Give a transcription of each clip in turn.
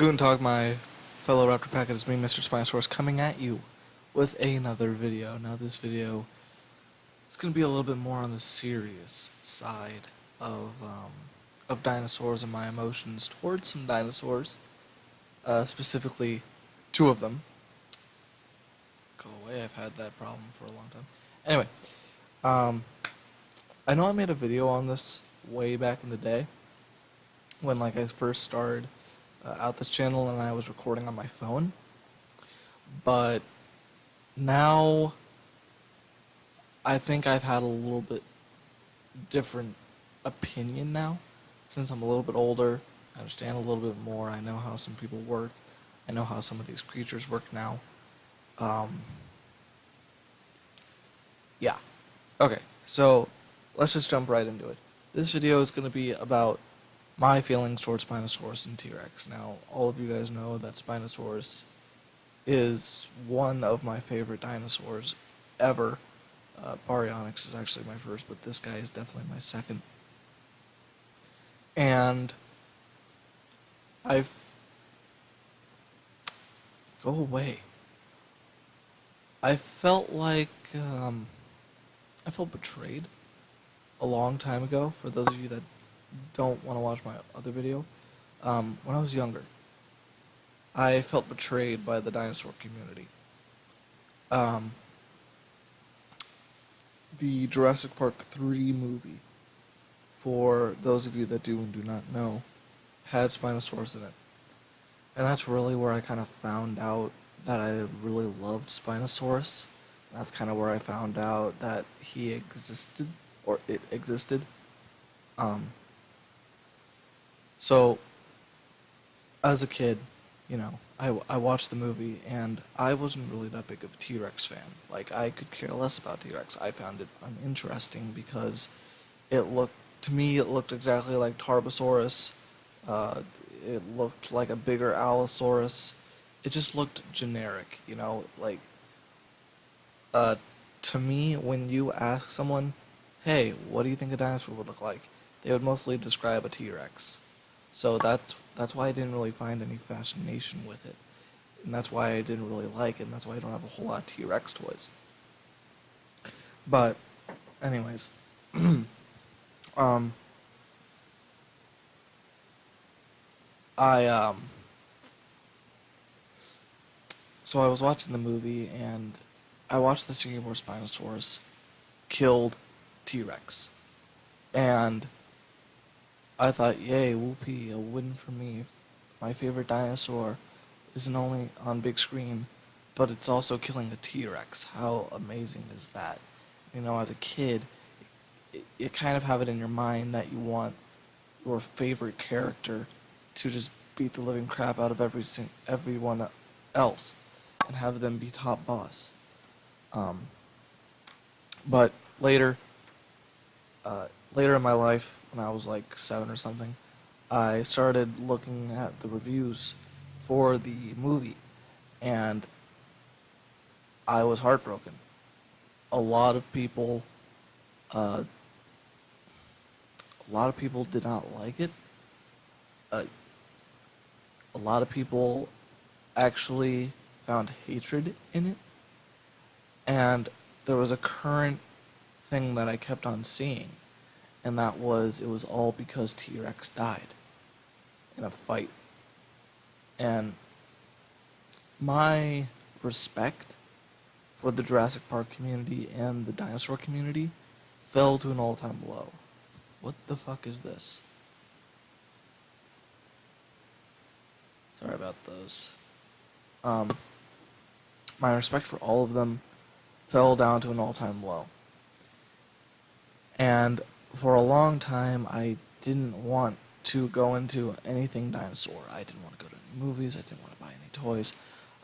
Guten Tag, my fellow Raptor Pack. It's me, Mr.Spinosaurus, coming at you with another video. Now, this video is going to be a little bit more on the serious side of dinosaurs and my emotions towards some dinosaurs, specifically two of them. Go away, I've had that problem for a long time. Anyway, I know I made a video on this way back in the day, when I first started out this channel and I was recording on my phone, but now I think I've had a little bit different opinion now, since I'm a little bit older. I understand a little bit more. I know how some people work. I know how some of these creatures work now. Yeah. Okay, so let's just jump right into it. This video is going to be about my feelings towards Spinosaurus and T-Rex. Now, all of you guys know that Spinosaurus is one of my favorite dinosaurs ever. Baryonyx is actually my first, but this guy is definitely my second. And Go away. I felt like, I felt betrayed a long time ago, for those of you that don't want to watch my other video. When I was younger, I felt betrayed by the dinosaur community. The Jurassic Park 3 movie, for those of you that do and do not know, had Spinosaurus in it. And that's really where I kind of found out that I really loved Spinosaurus. That's kind of where I found out that he existed, or it existed. So, as a kid, I watched the movie, and I wasn't really that big of a T-Rex fan. I could care less about T-Rex. I found it uninteresting because to me, it looked exactly like Tarbosaurus. It looked like a bigger Allosaurus. It just looked generic, to me, when you ask someone, hey, what do you think a dinosaur would look like? They would mostly describe a T-Rex. So that's why I didn't really find any fascination with it. And that's why I didn't really like it, and that's why I don't have a whole lot of T-Rex toys. But, anyways, so I was watching the movie, and I watched the scene where Spinosaurus killed T-Rex. And I thought, yay, whoopee, a win for me. My favorite dinosaur isn't only on big screen, but it's also killing a T-Rex. How amazing is that? As a kid, you kind of have it in your mind that you want your favorite character to just beat the living crap out of everyone else and have them be top boss. But later in my life, when I was 7 or something, I started looking at the reviews for the movie, and I was heartbroken. A lot of people did not like it. A lot of people actually found hatred in it, and there was a current thing that I kept on seeing, and that was, it was all because T-Rex died in a fight. And my respect for the Jurassic Park community and the dinosaur community fell to an all-time low. What the fuck is this? Sorry about those. My respect for all of them fell down to an all-time low. And for a long time, I didn't want to go into anything dinosaur. I didn't want to go to any movies. I didn't want to buy any toys.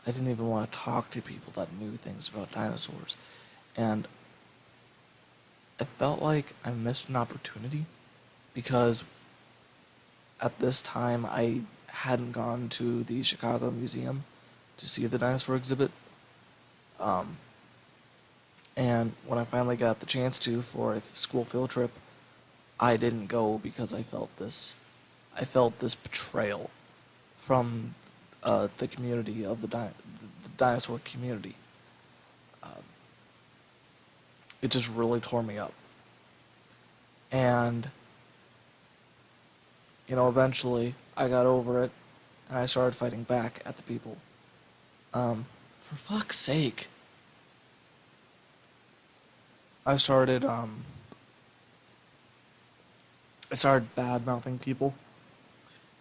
I didn't even want to talk to people that knew things about dinosaurs. And I felt like I missed an opportunity, because at this time I hadn't gone to the Chicago Museum to see the dinosaur exhibit. And when I finally got the chance to for a school field trip, I didn't go because I felt this betrayal from the community of the dinosaur community. Uh, it just really tore me up. And, eventually I got over it, and I started fighting back at the people. For fuck's sake. I started, bad-mouthing people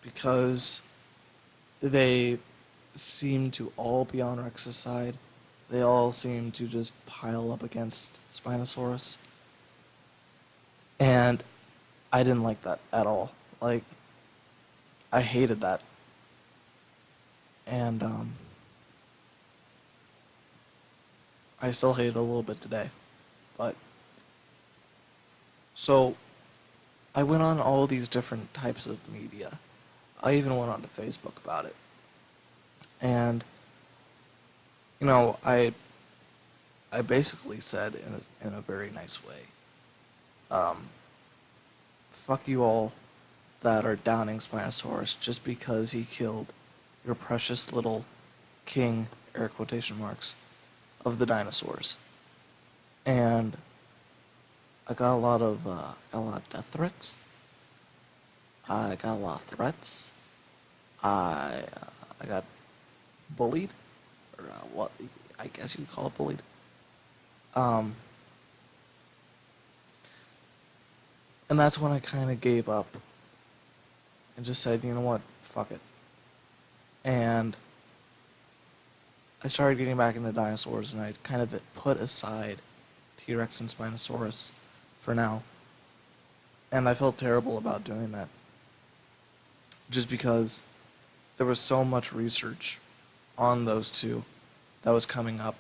because they seem to all be on Rex's side. They all seem to just pile up against Spinosaurus. And I didn't like that at all. Like, I hated that. And, I still hate it a little bit today. But, so, I went on all these different types of media. I even went onto Facebook about it. And, I basically said in a very nice way, fuck you all that are downing Spinosaurus just because he killed your precious little king, air quotation marks, of the dinosaurs. And I got a lot of death threats. I got a lot of threats. I got bullied, or what I guess you would call it bullied. And that's when I kind of gave up and just said, you know what, fuck it. And I started getting back into dinosaurs, and I kind of put aside T-Rex and Spinosaurus for now. And I felt terrible about doing that, just because there was so much research on those two that was coming up,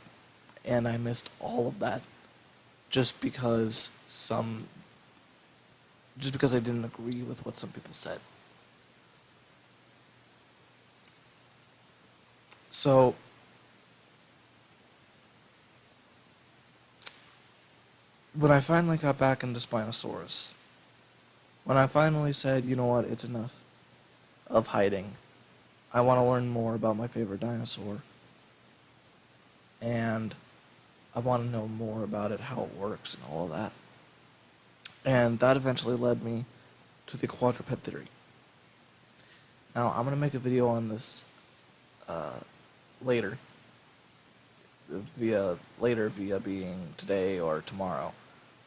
and I missed all of that just because I didn't agree with what some people said. So, when I finally got back into Spinosaurus, when I finally said, you know what, it's enough of hiding, I want to learn more about my favorite dinosaur, and I want to know more about it, how it works, and all of that. And that eventually led me to the quadruped theory. Now, I'm going to make a video on this later, via being today or tomorrow.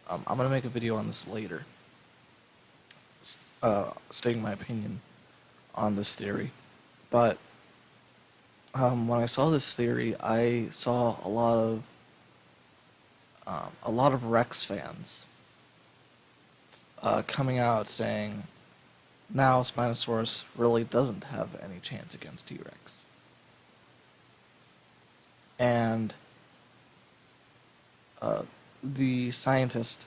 I'm going to make a video on this later, stating my opinion on this theory. But when I saw this theory, I saw a lot of Rex fans coming out saying, now Spinosaurus really doesn't have any chance against T-Rex. And the scientist,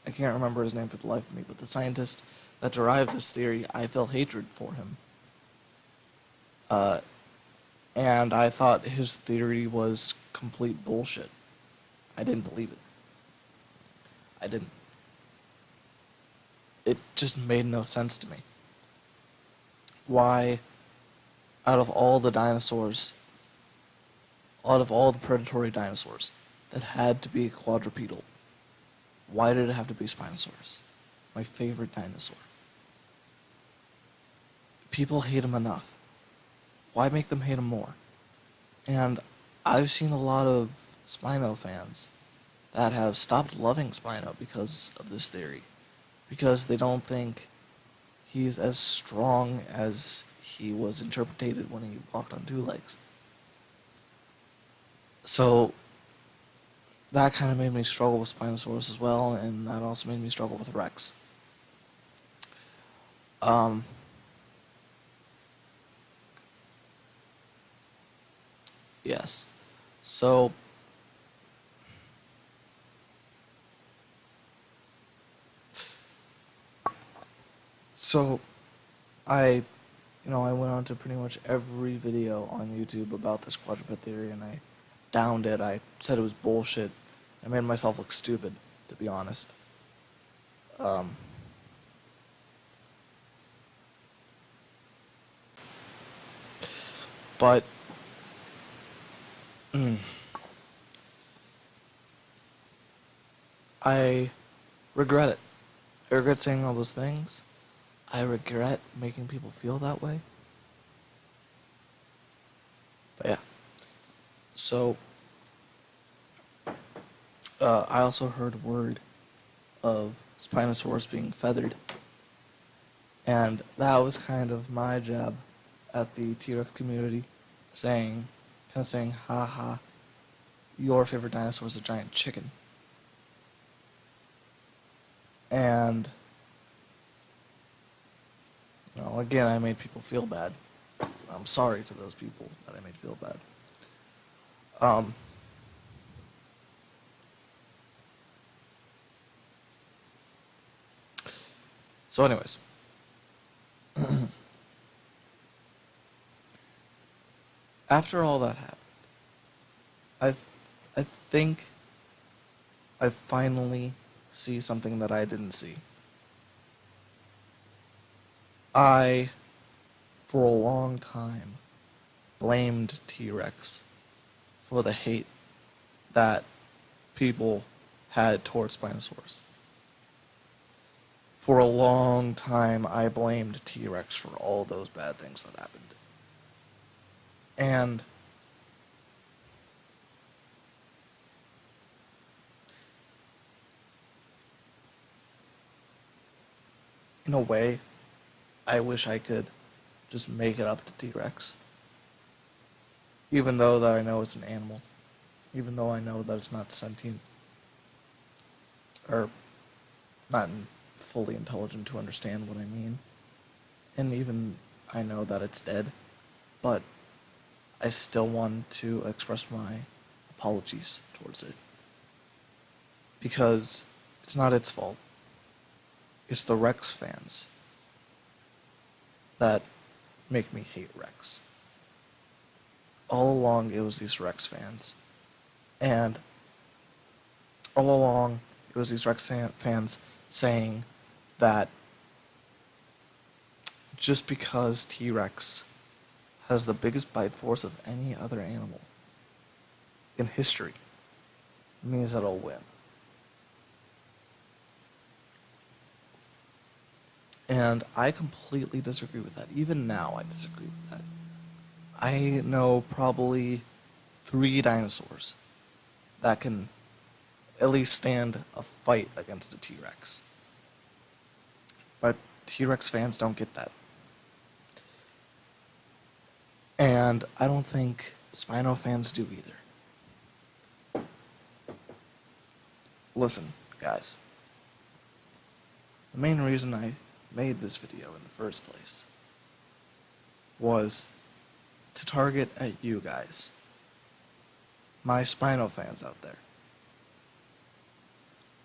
I can't remember his name for the life of me, but the scientist that derived this theory, I felt hatred for him. And I thought his theory was complete bullshit. I didn't believe it. I didn't. It just made no sense to me. Why, out of all the dinosaurs, out of all the predatory dinosaurs that had to be quadrupedal, why did it have to be Spinosaurus? My favorite dinosaur. People hate him enough. Why make them hate him more? And I've seen a lot of Spino fans that have stopped loving Spino because of this theory. Because they don't think he's as strong as he was interpreted when he walked on two legs. So that kind of made me struggle with Spinosaurus as well, and that also made me struggle with Rex. Yes. So I went on to pretty much every video on YouTube about this quadruped theory, and I downed it. I said it was bullshit. I made myself look stupid, to be honest. But mm, I regret it. I regret saying all those things. I regret making people feel that way. But yeah. So, I also heard word of Spinosaurus being feathered. And that was kind of my jab at the T-Rex community, saying, ha ha, your favorite dinosaur is a giant chicken. And, again, I made people feel bad. I'm sorry to those people that I made feel bad. So anyways. After all that happened, I think I finally see something that I didn't see. I, for a long time, blamed T-Rex for the hate that people had towards Spinosaurus. For a long time, I blamed T-Rex for all those bad things that happened. And in a way, I wish I could just make it up to T-Rex. Even though that I know it's an animal. Even though I know that it's not sentient. Or not fully intelligent to understand what I mean. And even I know that it's dead. But I still want to express my apologies towards it. Because it's not its fault. It's the Rex fans that make me hate Rex. All along, it was these Rex fans. And all along, it was these Rex fans saying that just because T-Rex has the biggest bite force of any other animal in history means that it'll win. And I completely disagree with that. Even now, I disagree with that. I know probably 3 dinosaurs that can at least stand a fight against a T-Rex. But T-Rex fans don't get that. And I don't think Spino fans do either. Listen, guys. The main reason I made this video in the first place was to target at you guys, my Spino fans out there.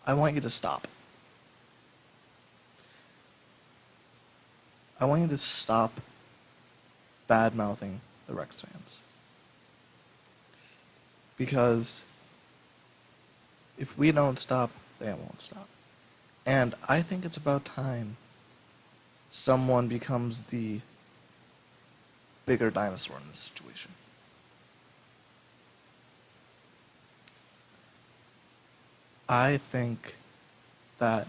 I want you to stop. I want you to stop bad-mouthing the Rex fans. Because if we don't stop, they won't stop. And I think it's about time someone becomes the bigger dinosaur in this situation. I think that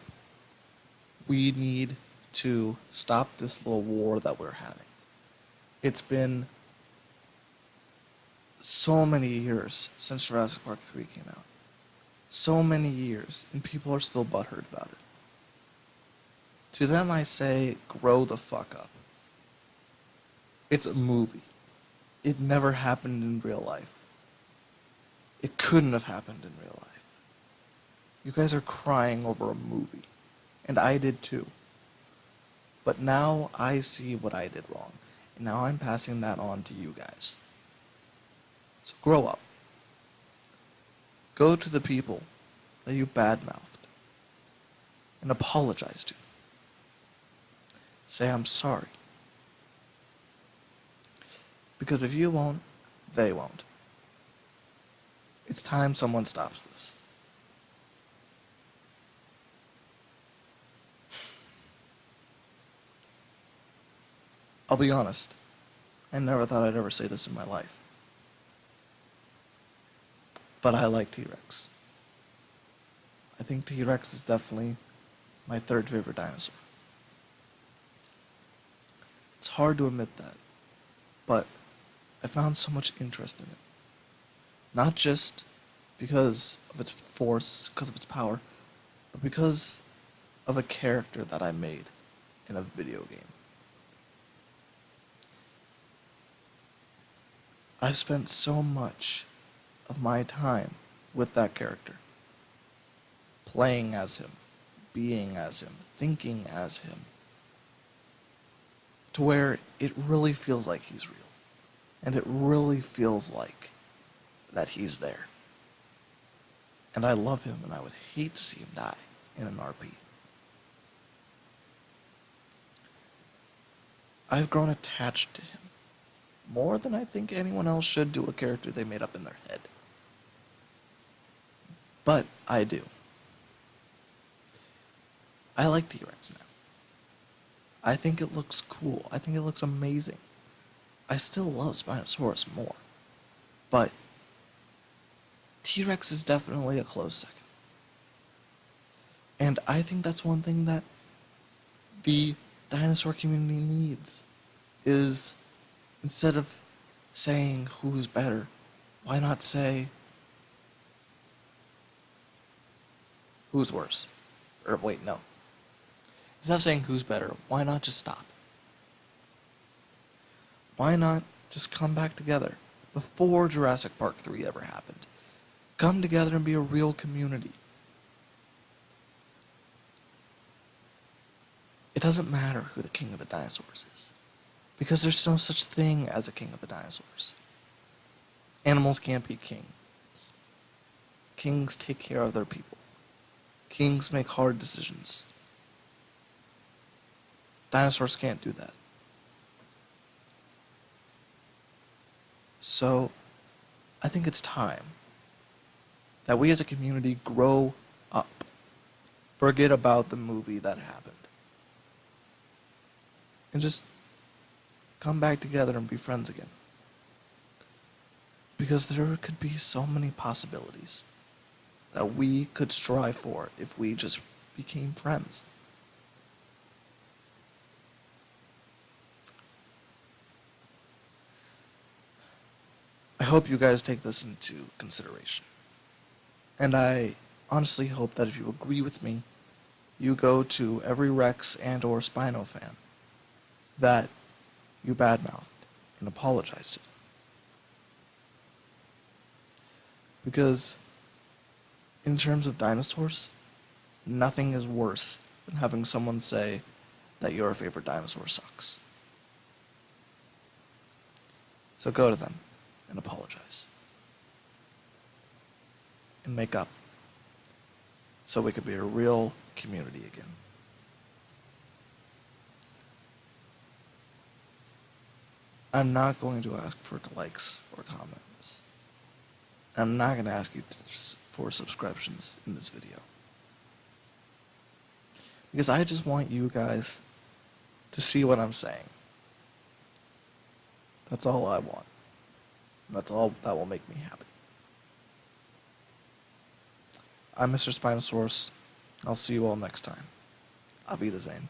we need to stop this little war that we're having. It's been so many years since Jurassic Park 3 came out. So many years, and people are still butthurt about it. To them I say, grow the fuck up. It's a movie. It never happened in real life. It couldn't have happened in real life. You guys are crying over a movie. And I did too. But now I see what I did wrong. And now I'm passing that on to you guys. So grow up. Go to the people that you badmouthed and apologize to them. Say, I'm sorry. Because if you won't, they won't. It's time someone stops this. I'll be honest. I never thought I'd ever say this in my life, but I like T-Rex. I think T-Rex is definitely my third favorite dinosaur. It's hard to admit that, but I found so much interest in it. Not just because of its force, because of its power, but because of a character that I made in a video game. I've spent so much of my time with that character, playing as him, being as him, thinking as him, to where it really feels like he's real. And it really feels like that he's there. And I love him, and I would hate to see him die in an RP. I've grown attached to him, more than I think anyone else should to a character they made up in their head. But I do. I like T-Rex now. I think it looks cool. I think it looks amazing. I still love Spinosaurus more. But T-Rex is definitely a close second. And I think that's one thing that the dinosaur community needs, is instead of saying who's better, why not say who's worse? Or wait, no. Instead of saying who's better, why not just stop? Why not just come back together before Jurassic Park 3 ever happened? Come together and be a real community. It doesn't matter who the king of the dinosaurs is, because there's no such thing as a king of the dinosaurs. Animals can't be kings. Kings take care of their people. Kings make hard decisions. Dinosaurs can't do that. So, I think it's time that we as a community grow up. Forget about the movie that happened. And just come back together and be friends again. Because there could be so many possibilities that we could strive for if we just became friends. I hope you guys take this into consideration. And I honestly hope that if you agree with me, you go to every Rex and or Spino fan that you badmouthed and apologize to them. Because in terms of dinosaurs, nothing is worse than having someone say that your favorite dinosaur sucks. So go to them and apologize. And make up. So we could be a real community again. I'm not going to ask for likes or comments. I'm not going to ask you for subscriptions in this video. Because I just want you guys to see what I'm saying. That's all I want. That's all that will make me happy. I'm Mr. Spinosaurus. I'll see you all next time. Auf Wiedersehen.